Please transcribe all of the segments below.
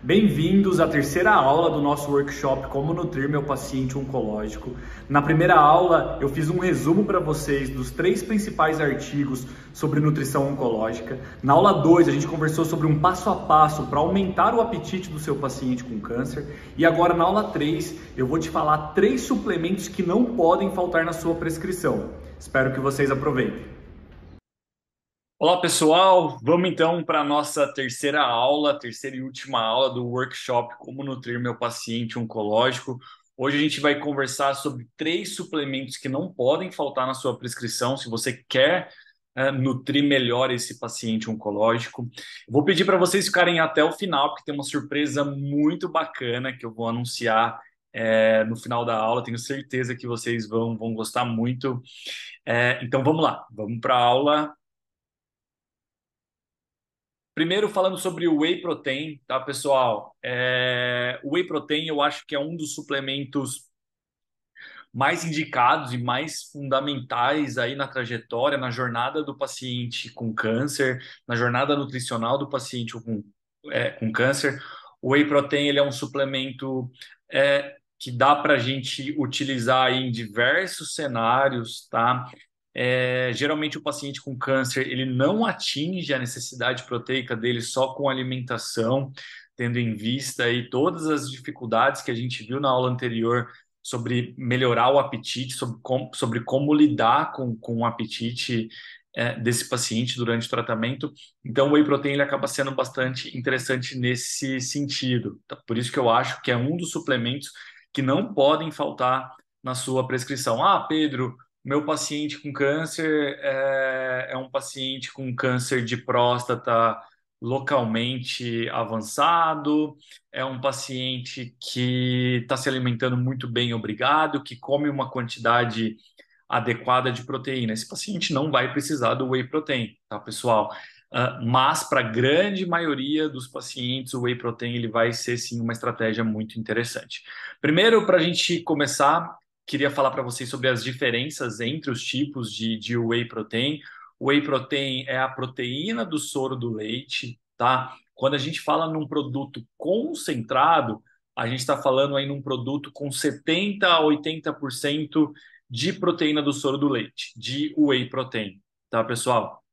Bem-vindos à terceira aula do nosso workshop Como Nutrir Meu Paciente Oncológico. Na primeira aula, eu fiz um resumo para vocês dos 3 principais artigos sobre nutrição oncológica. Na aula 2, a gente conversou sobre um passo a passo para aumentar o apetite do seu paciente com câncer. E agora, na aula 3, eu vou te falar 3 suplementos que não podem faltar na sua prescrição. Espero que vocês aproveitem. Olá pessoal, vamos então para a nossa terceira aula, terceira e última aula do workshop Como Nutrir Meu Paciente Oncológico. Hoje a gente vai conversar sobre 3 suplementos que não podem faltar na sua prescrição se você quer nutrir melhor esse paciente oncológico. Vou pedir para vocês ficarem até o final, porque tem uma surpresa muito bacana que eu vou anunciar no final da aula. Tenho certeza que vocês vão gostar muito. Então vamos lá, vamos para a aula. Primeiro, falando sobre o Whey Protein, tá, pessoal? O Whey Protein eu acho que é um dos suplementos mais indicados e mais fundamentais aí na trajetória, na jornada do paciente com câncer, na jornada nutricional do paciente com câncer. O Whey Protein ele é um suplemento que dá para a gente utilizar aí em diversos cenários, tá? Geralmente o paciente com câncer ele não atinge a necessidade proteica dele só com alimentação, tendo em vista aí todas as dificuldades que a gente viu na aula anterior sobre melhorar o apetite, sobre como lidar com o apetite desse paciente durante o tratamento. Então, o whey protein ele acaba sendo bastante interessante nesse sentido. Tá? Por isso que eu acho que é um dos suplementos que não podem faltar na sua prescrição. Ah, Pedro, meu paciente com câncer é um paciente com câncer de próstata localmente avançado, é um paciente que está se alimentando muito bem, obrigado, que come uma quantidade adequada de proteína. Esse paciente não vai precisar do whey protein, tá, pessoal? Mas para a grande maioria dos pacientes, o whey protein ele vai ser sim uma estratégia muito interessante. Primeiro, para a gente começar, queria falar para vocês sobre as diferenças entre os tipos de whey protein. O whey protein é a proteína do soro do leite, tá? Quando a gente fala num produto concentrado, a gente está falando aí num produto com 70 a 80% de proteína do soro do leite, de whey protein, tá, pessoal?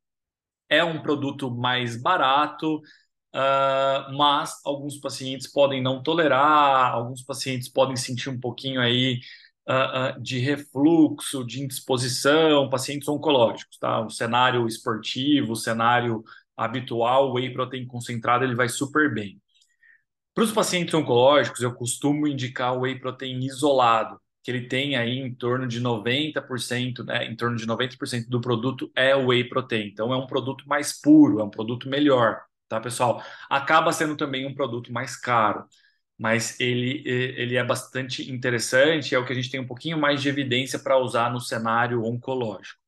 É um produto mais barato, mas alguns pacientes podem não tolerar, alguns pacientes podem sentir um pouquinho aí de refluxo, de indisposição, pacientes oncológicos, tá? O cenário esportivo, o cenário habitual, o whey protein concentrado, ele vai super bem. Para os pacientes oncológicos, eu costumo indicar o whey protein isolado, que ele tem aí em torno de 90%, né? Em torno de 90% do produto é o whey protein. Então é um produto mais puro, é um produto melhor, tá, pessoal? Acaba sendo também um produto mais caro, mas ele é bastante interessante, é o que a gente tem um pouquinho mais de evidência para usar no cenário oncológico.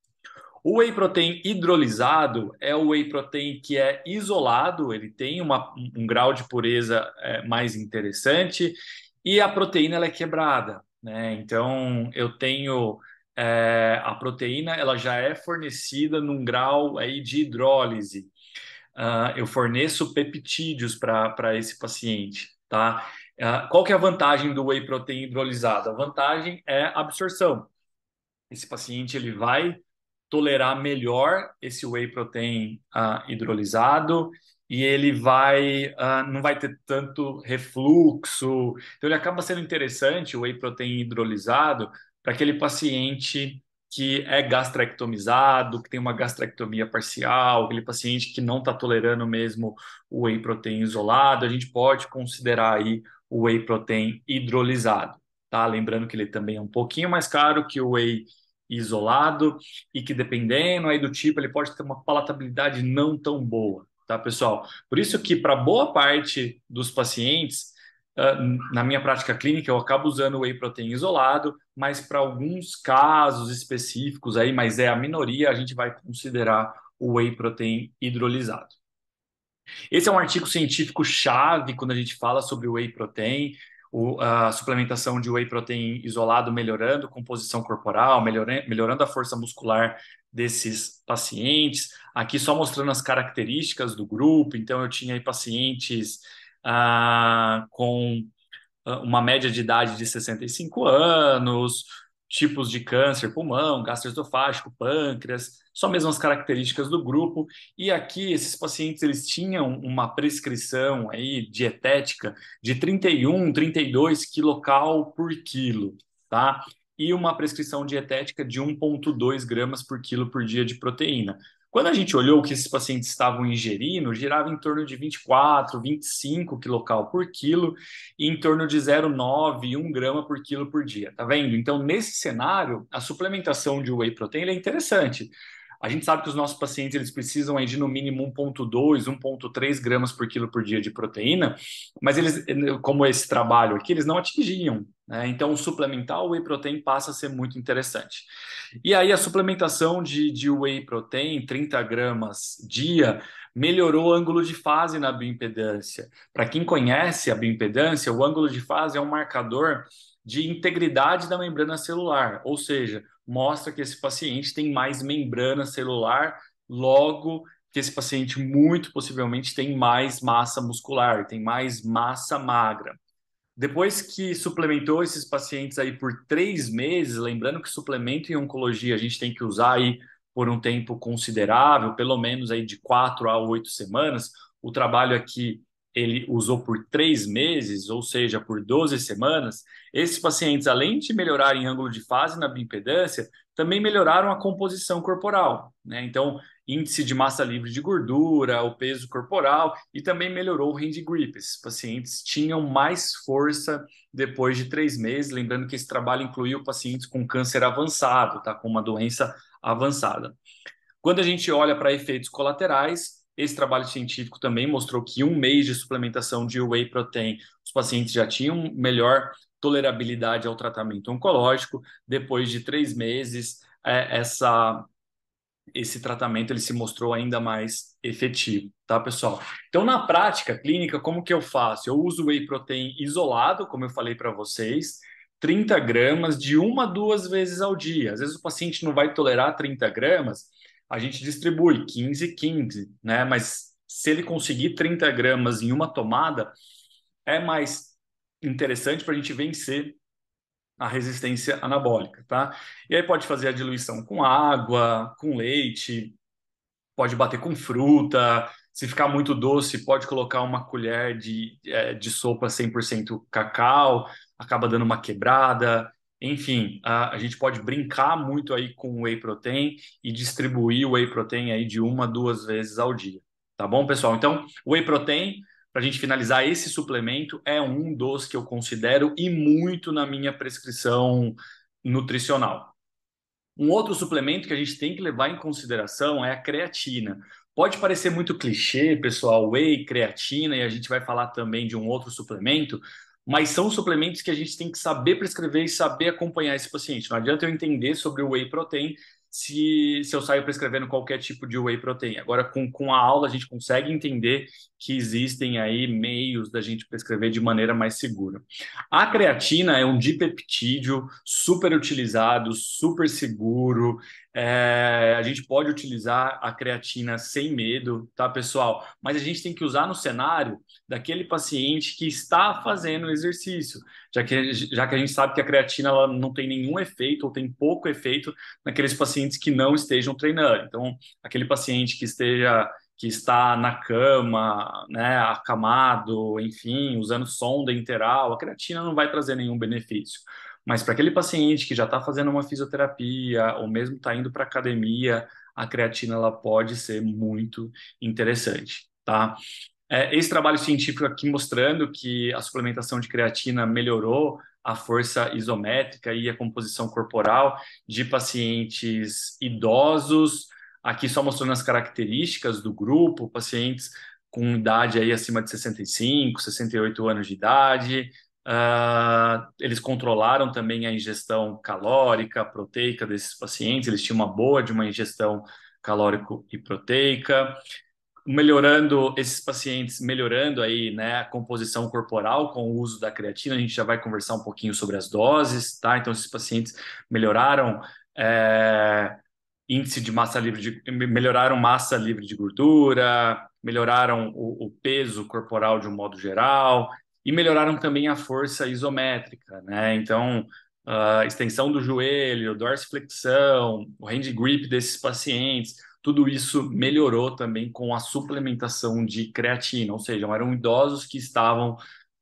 O whey protein hidrolisado é o whey protein que é isolado, ele tem um grau de pureza mais interessante e a proteína ela é quebrada, né? Então eu tenho a proteína, ela já é fornecida num grau aí de hidrólise. Eu forneço peptídeos para esse paciente, tá? Qual que é a vantagem do whey protein hidrolisado? A vantagem é a absorção. Esse paciente ele vai tolerar melhor esse whey protein hidrolisado e ele não vai ter tanto refluxo. Então ele acaba sendo interessante o whey protein hidrolisado para aquele paciente que é gastrectomizado, que tem uma gastrectomia parcial, aquele paciente que não está tolerando mesmo o whey protein isolado, a gente pode considerar aí o whey protein hidrolisado, tá? Lembrando que ele também é um pouquinho mais caro que o whey isolado e que dependendo aí do tipo, ele pode ter uma palatabilidade não tão boa, tá, pessoal? Por isso que para boa parte dos pacientes, na minha prática clínica, eu acabo usando o whey protein isolado, mas para alguns casos específicos aí, mas é a minoria, a gente vai considerar o whey protein hidrolisado. Esse é um artigo científico chave quando a gente fala sobre o whey protein, a suplementação de whey protein isolado melhorando composição corporal, melhorando a força muscular desses pacientes. Aqui só mostrando as características do grupo. Então eu tinha aí pacientes com uma média de idade de 65 anos, tipos de câncer, pulmão, gastroesofágico, pâncreas, só mesmo as características do grupo. E aqui esses pacientes eles tinham uma prescrição aí dietética de 31, 32 quilocal por quilo, tá? E uma prescrição dietética de 1,2 gramas por quilo por dia de proteína. Quando a gente olhou o que esses pacientes estavam ingerindo, girava em torno de 24, 25 quilocal por quilo e em torno de 0,9 e 1 grama por quilo por dia, tá vendo? Então, nesse cenário, a suplementação de whey protein é interessante. A gente sabe que os nossos pacientes eles precisam aí de no mínimo 1,2, 1,3 gramas por quilo por dia de proteína, mas eles, como esse trabalho aqui, eles não atingiam, né? Então, suplementar o whey protein passa a ser muito interessante. E aí, a suplementação de whey protein, 30 gramas dia, melhorou o ângulo de fase na bioimpedância. Para quem conhece a bioimpedância, o ângulo de fase é um marcador de integridade da membrana celular, ou seja, mostra que esse paciente tem mais membrana celular, logo que esse paciente muito possivelmente tem mais massa muscular, tem mais massa magra. Depois que suplementou esses pacientes aí por 3 meses, lembrando que suplemento em oncologia a gente tem que usar aí por um tempo considerável, pelo menos aí de 4 a 8 semanas. O trabalho aqui ele usou por 3 meses, ou seja, por 12 semanas. Esses pacientes, além de melhorarem ângulo de fase na bioimpedância, também melhoraram a composição corporal, né? Então, índice de massa livre de gordura, o peso corporal e também melhorou o hand grip. Esses pacientes tinham mais força depois de 3 meses, lembrando que esse trabalho incluiu pacientes com câncer avançado, tá? Com uma doença avançada. Quando a gente olha para efeitos colaterais, esse trabalho científico também mostrou que 1 mês de suplementação de whey protein, os pacientes já tinham melhor tolerabilidade ao tratamento oncológico. Depois de 3 meses, esse tratamento ele se mostrou ainda mais efetivo, tá, pessoal? Então, na prática clínica, como que eu faço? Eu uso whey protein isolado, como eu falei para vocês, 30 gramas de 1 a 2 vezes ao dia. Às vezes o paciente não vai tolerar 30 gramas, a gente distribui 15, 15, né? Mas se ele conseguir 30 gramas em uma tomada, é mais interessante para a gente vencer a resistência anabólica, tá? E aí pode fazer a diluição com água, com leite, pode bater com fruta. Se ficar muito doce, pode colocar uma colher de sopa 100% cacau, acaba dando uma quebrada. Enfim, a gente pode brincar muito aí com o whey protein e distribuir o whey protein aí de 1 a 2 vezes ao dia. Tá bom, pessoal? Então, o whey protein, para a gente finalizar, esse suplemento é um dos que eu considero e muito na minha prescrição nutricional. Um outro suplemento que a gente tem que levar em consideração é a creatina. Pode parecer muito clichê, pessoal, whey, creatina, e a gente vai falar também de um outro suplemento, mas são suplementos que a gente tem que saber prescrever e saber acompanhar esse paciente. Não adianta eu entender sobre o whey protein se eu saio prescrevendo qualquer tipo de whey protein. Agora, com a aula, a gente consegue entender que existem aí meios da gente prescrever de maneira mais segura. A creatina é um dipeptídeo super utilizado, super seguro. A gente pode utilizar a creatina sem medo, tá, pessoal? Mas a gente tem que usar no cenário daquele paciente que está fazendo exercício, já que a gente sabe que a creatina ela não tem nenhum efeito ou tem pouco efeito naqueles pacientes que não estejam treinando. Então, aquele paciente que está na cama, né, acamado, enfim, usando sonda enteral, a creatina não vai trazer nenhum benefício. Mas para aquele paciente que já está fazendo uma fisioterapia ou mesmo está indo para academia, a creatina ela pode ser muito interessante, tá? Esse trabalho científico aqui mostrando que a suplementação de creatina melhorou a força isométrica e a composição corporal de pacientes idosos, aqui só mostrando as características do grupo, pacientes com idade aí acima de 65, 68 anos de idade. Eles controlaram também a ingestão calórica, proteica desses pacientes, eles tinham uma boa de uma ingestão calórico e proteica, melhorando esses pacientes, melhorando aí, né, a composição corporal com o uso da creatina. A gente já vai conversar um pouquinho sobre as doses, tá? Então, esses pacientes melhoraram é, índice de massa livre melhoraram massa livre de gordura, melhoraram o peso corporal de um modo geral e melhoraram também a força isométrica, né? Então, a extensão do joelho, dorsiflexão, o hand grip desses pacientes, tudo isso melhorou também com a suplementação de creatina, ou seja, eram idosos que estavam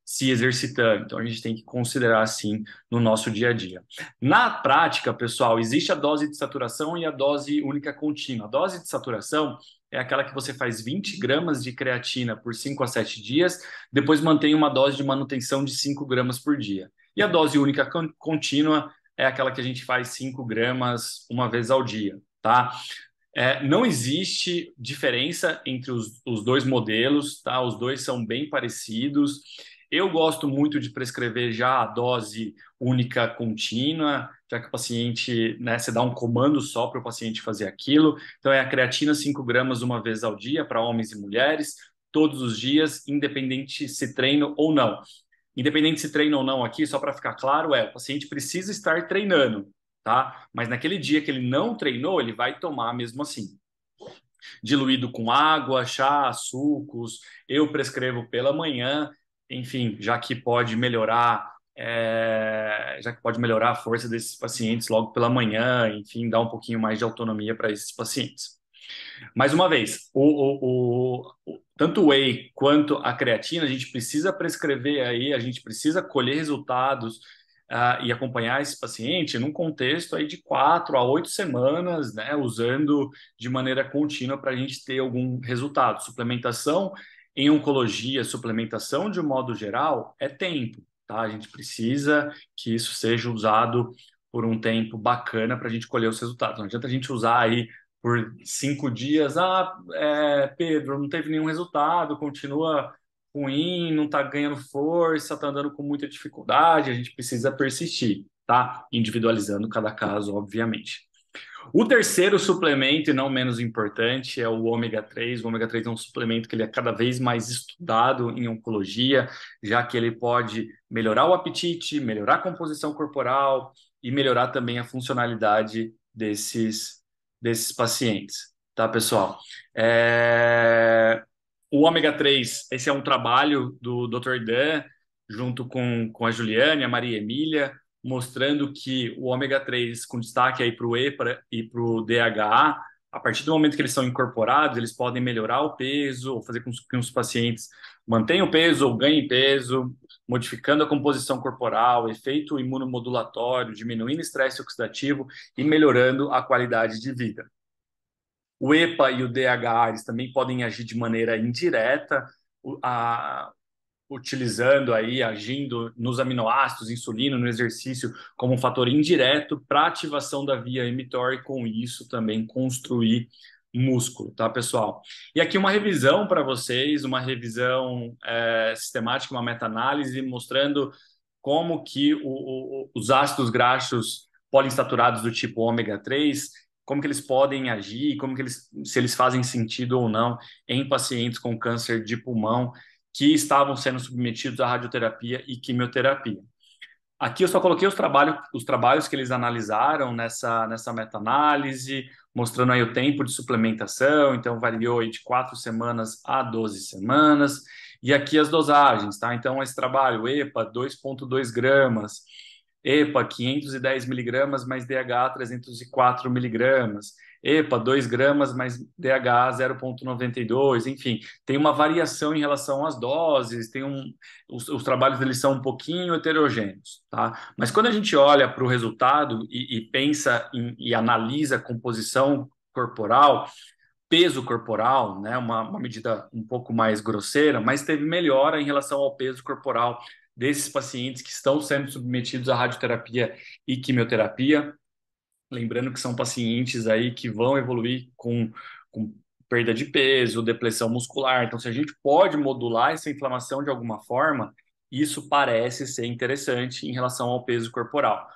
se exercitando. Então, a gente tem que considerar assim no nosso dia a dia. Na prática, pessoal, existe a dose de saturação e a dose única contínua. A dose de saturação é aquela que você faz 20 gramas de creatina por 5 a 7 dias, depois mantém uma dose de manutenção de 5 gramas por dia. E a dose única contínua é aquela que a gente faz 5 gramas uma vez ao dia, tá? Não existe diferença entre os dois modelos, tá? Os dois são bem parecidos. Eu gosto muito de prescrever já a dose única contínua, já que o paciente, né, você dá um comando só para o paciente fazer aquilo. Então, é a creatina 5 gramas uma vez ao dia para homens e mulheres, todos os dias, independente se treino ou não. Independente se treina ou não aqui, só para ficar claro, o paciente precisa estar treinando, tá? Mas naquele dia que ele não treinou, ele vai tomar mesmo assim. Diluído com água, chá, sucos, eu prescrevo pela manhã, enfim, já que pode melhorar a força desses pacientes logo pela manhã, enfim, dar um pouquinho mais de autonomia para esses pacientes. Mais uma vez, tanto o whey quanto a creatina, a gente precisa prescrever aí, a gente precisa colher resultados e acompanhar esse paciente num contexto aí de 4 a 8 semanas, né, usando de maneira contínua para a gente ter algum resultado. Suplementação em oncologia, suplementação de um modo geral, é tempo, tá? A gente precisa que isso seja usado por um tempo bacana para a gente colher os resultados. Não adianta a gente usar aí por 5 dias, Pedro, não teve nenhum resultado, continua ruim, não está ganhando força, está andando com muita dificuldade, a gente precisa persistir, tá? Individualizando cada caso, obviamente. O terceiro suplemento, e não menos importante, é o ômega 3. O ômega 3 é um suplemento que ele é cada vez mais estudado em oncologia, já que ele pode melhorar o apetite, melhorar a composição corporal e melhorar também a funcionalidade desses pacientes, tá, pessoal? O ômega 3, esse é um trabalho do Dr. Dan, junto com a Juliane, a Maria Emília, mostrando que o ômega 3, com destaque aí para o EPA e para o DHA, a partir do momento que eles são incorporados, eles podem melhorar o peso, ou fazer com que os pacientes mantenham o peso ou ganhem peso, modificando a composição corporal, efeito imunomodulatório, diminuindo o estresse oxidativo e melhorando a qualidade de vida. O EPA e o DHA eles também podem agir de maneira indireta, utilizando aí, agindo nos aminoácidos, insulina, no exercício, como um fator indireto para ativação da via mTOR e com isso também construir músculo, tá, pessoal? E aqui uma revisão para vocês, uma revisão sistemática, uma meta-análise mostrando como que os ácidos graxos poliinsaturados do tipo ômega 3, como que eles podem agir, se eles fazem sentido ou não em pacientes com câncer de pulmão que estavam sendo submetidos à radioterapia e quimioterapia. Aqui eu só coloquei os trabalhos que eles analisaram nessa meta-análise, mostrando aí o tempo de suplementação, então variou aí de 4 semanas a 12 semanas, e aqui as dosagens, tá? Então esse trabalho, EPA 2,2 gramas, EPA 510 miligramas mais DHA 304 miligramas, EPA 2 gramas mais DHA 0,92, enfim, tem uma variação em relação às doses, os trabalhos deles são um pouquinho heterogêneos, tá? Mas quando a gente olha para o resultado e pensa e analisa a composição corporal, peso corporal, né, uma medida um pouco mais grosseira, mas teve melhora em relação ao peso corporal desses pacientes que estão sendo submetidos à radioterapia e quimioterapia. Lembrando que são pacientes aí que vão evoluir com perda de peso, depressão muscular. Então, se a gente pode modular essa inflamação de alguma forma, isso parece ser interessante em relação ao peso corporal.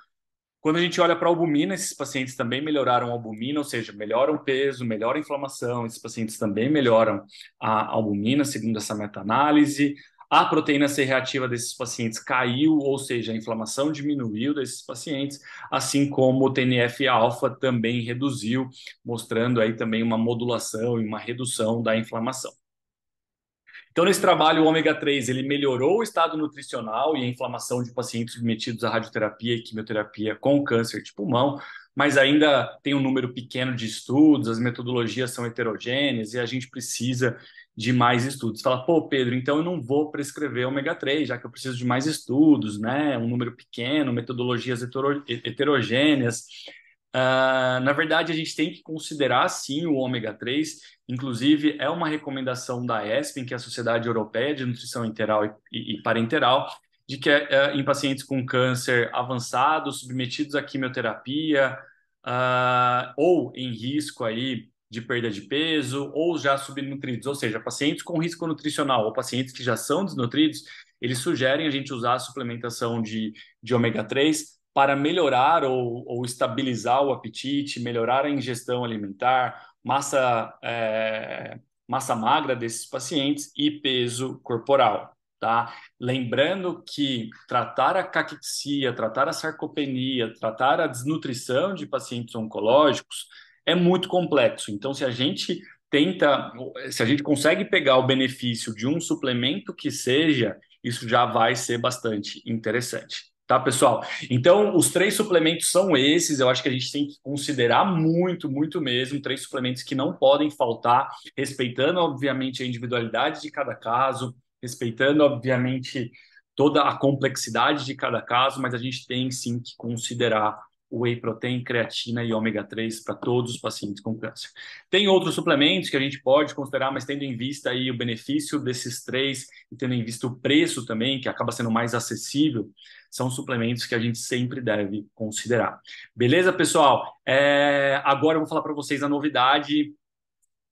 Quando a gente olha para a albumina, esses pacientes também melhoraram a albumina, ou seja, melhoram o peso, melhoram a inflamação, esses pacientes também melhoram a albumina, segundo essa meta-análise. A proteína C reativa desses pacientes caiu, ou seja, a inflamação diminuiu desses pacientes, assim como o TNF-alfa também reduziu, mostrando aí também uma modulação e uma redução da inflamação. Então, nesse trabalho, o ômega 3 ele melhorou o estado nutricional e a inflamação de pacientes submetidos à radioterapia e quimioterapia com câncer de pulmão, mas ainda tem um número pequeno de estudos, as metodologias são heterogêneas e a gente precisa de mais estudos. Fala, pô, Pedro, então eu não vou prescrever ômega 3, já que eu preciso de mais estudos, né? Um número pequeno, metodologias heterogêneas. Na verdade, a gente tem que considerar sim o ômega 3. Inclusive, é uma recomendação da ESPEN, que é a Sociedade Europeia de Nutrição Enteral e Parenteral, de que em pacientes com câncer avançado, submetidos à quimioterapia, ou em risco aí de perda de peso, ou já subnutridos, ou seja, pacientes com risco nutricional ou pacientes que já são desnutridos, eles sugerem a gente usar a suplementação de ômega 3 para melhorar ou estabilizar o apetite, melhorar a ingestão alimentar, massa magra desses pacientes e peso corporal, tá? Lembrando que tratar a caquexia, tratar a sarcopenia, tratar a desnutrição de pacientes oncológicos é muito complexo. Então, se a gente consegue pegar o benefício de um suplemento que seja, isso já vai ser bastante interessante. Tá, pessoal? Então, os três suplementos são esses. Eu acho que a gente tem que considerar muito, muito mesmo. Três suplementos que não podem faltar, respeitando, obviamente, a individualidade de cada caso, respeitando, obviamente, toda a complexidade de cada caso, mas a gente tem sim que considerar o whey protein, creatina e ômega 3 para todos os pacientes com câncer. Tem outros suplementos que a gente pode considerar, mas tendo em vista aí o benefício desses três e tendo em vista o preço também, que acaba sendo mais acessível, são suplementos que a gente sempre deve considerar. Beleza, pessoal? Agora eu vou falar para vocês a novidade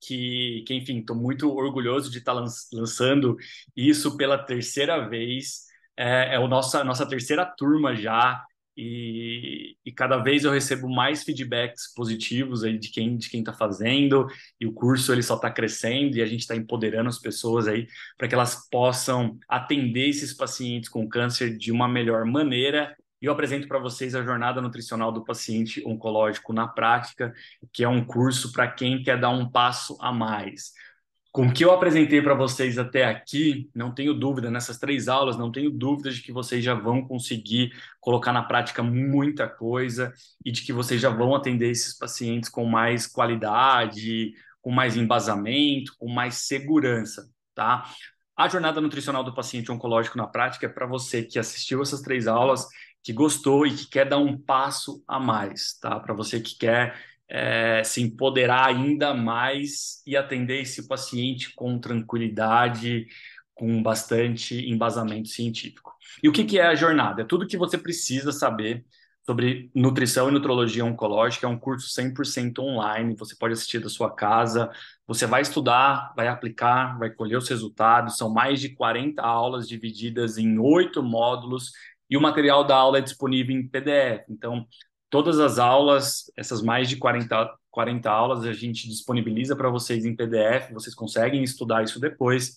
que enfim, estou muito orgulhoso de estar lançando isso pela terceira vez. É a nossa terceira turma já, e cada vez eu recebo mais feedbacks positivos aí de quem está fazendo, e o curso ele só está crescendo, e a gente está empoderando as pessoas aí para que elas possam atender esses pacientes com câncer de uma melhor maneira. E eu apresento para vocês a jornada nutricional do paciente oncológico na prática, que é um curso para quem quer dar um passo a mais. Com o que eu apresentei para vocês até aqui, não tenho dúvida, nessas 3 aulas, não tenho dúvida de que vocês já vão conseguir colocar na prática muita coisa e de que vocês já vão atender esses pacientes com mais qualidade, com mais embasamento, com mais segurança, tá? A jornada nutricional do paciente oncológico na prática é para você que assistiu essas 3 aulas, que gostou e que quer dar um passo a mais, tá? Para você que quer se empoderar ainda mais e atender esse paciente com tranquilidade, com bastante embasamento científico. E o que é a jornada? É tudo que você precisa saber sobre nutrição e nutrologia oncológica. É um curso 100% online, você pode assistir da sua casa, você vai estudar, vai aplicar, vai colher os resultados. São mais de 40 aulas divididas em 8 módulos e o material da aula é disponível em PDF. Então, todas as aulas, essas mais de 40 aulas, a gente disponibiliza para vocês em PDF, vocês conseguem estudar isso depois.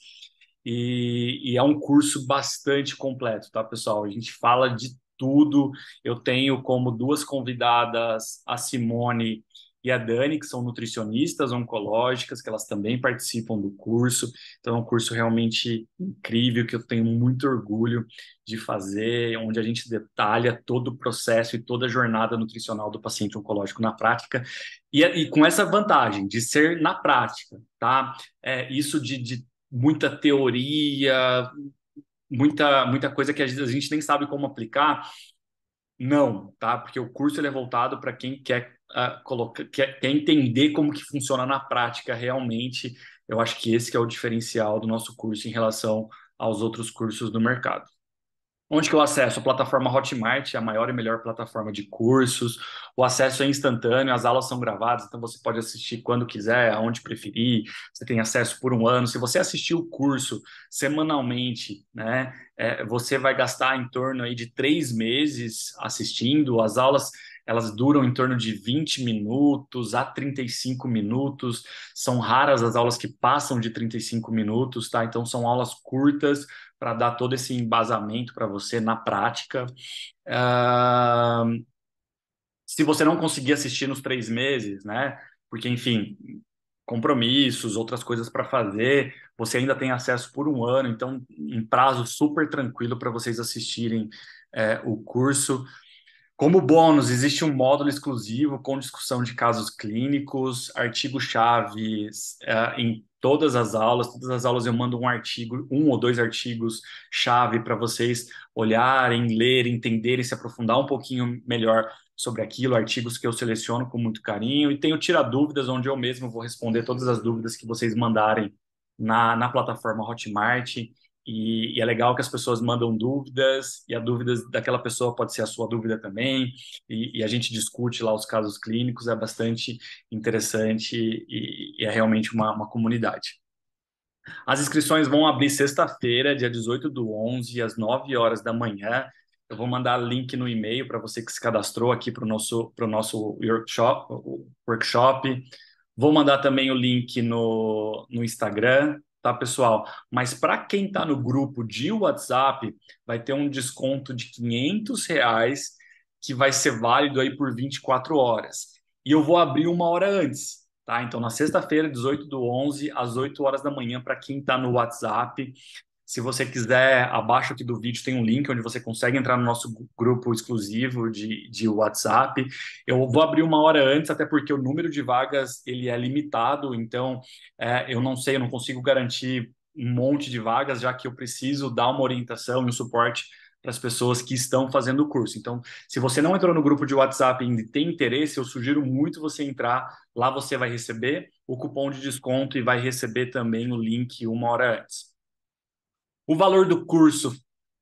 E é um curso bastante completo, tá, pessoal? A gente fala de tudo. Eu tenho como duas convidadas a Simone e a Dani, que são nutricionistas oncológicas, que elas também participam do curso. Então, é um curso realmente incrível, que eu tenho muito orgulho de fazer, onde a gente detalha todo o processo e toda a jornada nutricional do paciente oncológico na prática. E com essa vantagem de ser na prática, tá? Isso de muita teoria, muita coisa que às vezes a gente nem sabe como aplicar, não, tá? Porque o curso ele é voltado para quem quer quer entender como que funciona na prática realmente. Eu acho que esse que é o diferencial do nosso curso em relação aos outros cursos do mercado. Onde que eu acesso? A plataforma Hotmart, a maior e melhor plataforma de cursos. O acesso é instantâneo, as aulas são gravadas, então você pode assistir quando quiser, aonde preferir. Você tem acesso por um ano. Se você assistir o curso semanalmente, né, você vai gastar em torno aí de 3 meses assistindo. As aulas, elas duram em torno de 20 minutos a 35 minutos. São raras as aulas que passam de 35 minutos, tá? Então são aulas curtas para dar todo esse embasamento para você na prática. Ah, Se você não conseguir assistir nos 3 meses, né? Porque, enfim, compromissos, outras coisas para fazer, você ainda tem acesso por um ano, então, em prazo super tranquilo para vocês assistirem o curso. Como bônus, existe um módulo exclusivo com discussão de casos clínicos, artigos-chave em todas as aulas eu mando um artigo, um ou dois artigos-chave para vocês olharem, lerem, entenderem, se aprofundar um pouquinho melhor sobre aquilo, artigos que eu seleciono com muito carinho, e tenho Tira Dúvidas, onde eu mesmo vou responder todas as dúvidas que vocês mandarem na plataforma Hotmart. E é legal que as pessoas mandam dúvidas, e a dúvida daquela pessoa pode ser a sua dúvida também, e a gente discute lá os casos clínicos, é bastante interessante e é realmente uma comunidade. As inscrições vão abrir sexta-feira, dia 18 do 11, às 9 horas da manhã. Eu vou mandar link no e-mail para você que se cadastrou aqui para o nosso workshop. Vou mandar também o link no Instagram, tá, pessoal? Mas para quem está no grupo de WhatsApp, vai ter um desconto de R$ 500 que vai ser válido aí por 24 horas. E eu vou abrir uma hora antes, tá? Então, na sexta-feira, 18 do 11, às 8 horas da manhã, para quem está no WhatsApp. Se você quiser, abaixo aqui do vídeo tem um link onde você consegue entrar no nosso grupo exclusivo de WhatsApp. Eu vou abrir uma hora antes, até porque o número de vagas ele é limitado, então eu não sei, eu não consigo garantir um monte de vagas, já que eu preciso dar uma orientação e um suporte para as pessoas que estão fazendo o curso. Então, se você não entrou no grupo de WhatsApp e ainda tem interesse, eu sugiro muito você entrar. Lá você vai receber o cupom de desconto e vai receber também o link uma hora antes. O valor do curso,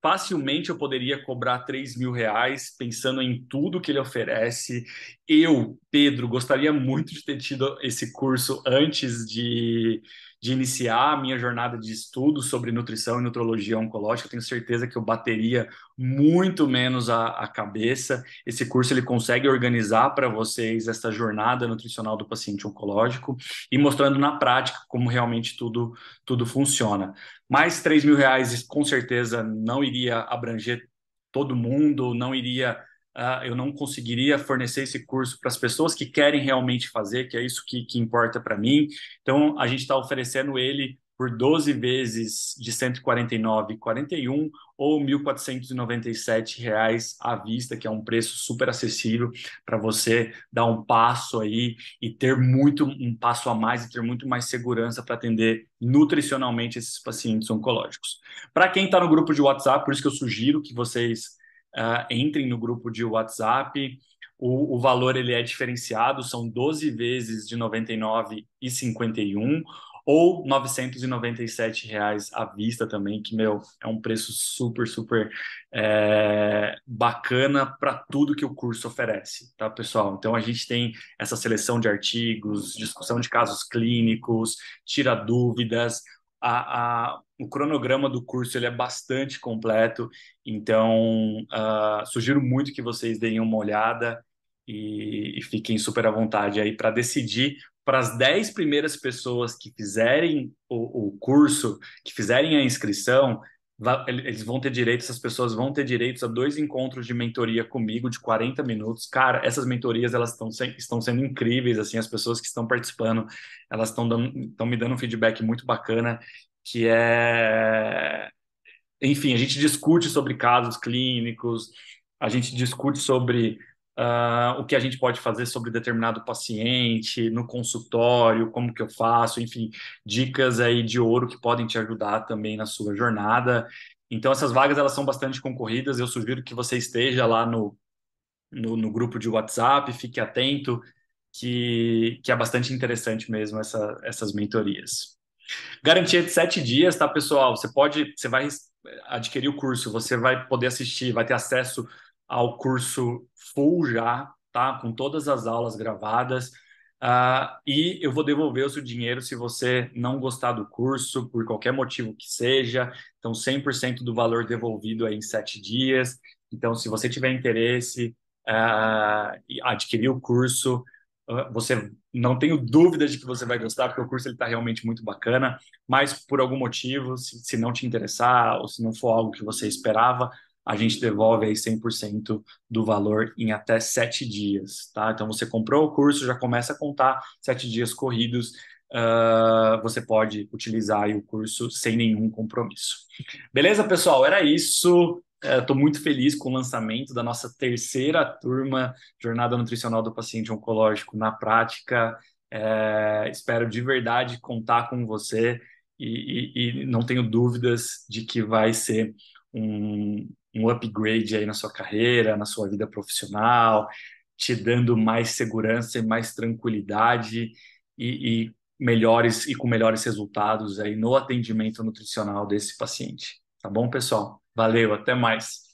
facilmente eu poderia cobrar R$ 3.000, pensando em tudo que ele oferece. Eu, Pedro, gostaria muito de ter tido esse curso antes de iniciar a minha jornada de estudo sobre nutrição e nutrologia oncológica. Eu tenho certeza que eu bateria muito menos a cabeça. Esse curso ele consegue organizar para vocês essa jornada nutricional do paciente oncológico e mostrando na prática como realmente tudo funciona. Mais R$ 3.000 com certeza não iria abranger todo mundo, não iria, eu não conseguiria fornecer esse curso para as pessoas que querem realmente fazer, que é isso que importa para mim. Então, a gente está oferecendo ele por 12 vezes de 149,41 ou R$ 1.497 à vista, que é um preço super acessível para você dar um passo aí e ter um passo a mais e ter muito mais segurança para atender nutricionalmente esses pacientes oncológicos. Para quem está no grupo de WhatsApp, por isso que eu sugiro que vocês entrem no grupo de WhatsApp. O valor ele é diferenciado, são 12 vezes de R$ 99,51 ou R$ 997 à vista também, que, meu, é um preço super, super bacana para tudo que o curso oferece, tá, pessoal? Então, a gente tem essa seleção de artigos, discussão de casos clínicos, tira dúvidas, o cronograma do curso ele é bastante completo, então sugiro muito que vocês deem uma olhada e fiquem super à vontade aí para decidir para as 10 primeiras pessoas que fizerem o curso, que fizerem a inscrição, eles vão ter direito, essas pessoas vão ter direitos a 2 encontros de mentoria comigo de 40 minutos. Cara, essas mentorias elas estão sendo incríveis, assim, as pessoas que estão participando, elas estão me dando um feedback muito bacana, que é, enfim, a gente discute sobre casos clínicos, a gente discute sobre o que a gente pode fazer sobre determinado paciente no consultório, como que eu faço, enfim, dicas aí de ouro que podem te ajudar também na sua jornada. Então, essas vagas elas são bastante concorridas. Eu sugiro que você esteja lá no grupo de WhatsApp, fique atento, que é bastante interessante mesmo essas mentorias. Garantia de 7 dias, tá, pessoal? Você vai adquirir o curso, você vai poder assistir, vai ter acesso ao curso full já, tá? Com todas as aulas gravadas. E eu vou devolver o seu dinheiro se você não gostar do curso, por qualquer motivo que seja. Então, 100% do valor devolvido aí em 7 dias. Então, se você tiver interesse e adquirir o curso, você não tenho dúvidas de que você vai gostar, porque o curso está realmente muito bacana. Mas, por algum motivo, se não te interessar ou se não for algo que você esperava, a gente devolve aí 100% do valor em até 7 dias, tá? Então você comprou o curso, já começa a contar 7 dias corridos, você pode utilizar aí o curso sem nenhum compromisso. Beleza, pessoal? Era isso. Estou muito feliz com o lançamento da nossa terceira turma Jornada Nutricional do Paciente Oncológico na prática. Espero de verdade contar com você e não tenho dúvidas de que vai ser um upgrade aí na sua carreira, na sua vida profissional, te dando mais segurança e mais tranquilidade e melhores e com melhores resultados aí no atendimento nutricional desse paciente. Tá bom, pessoal? Valeu, até mais.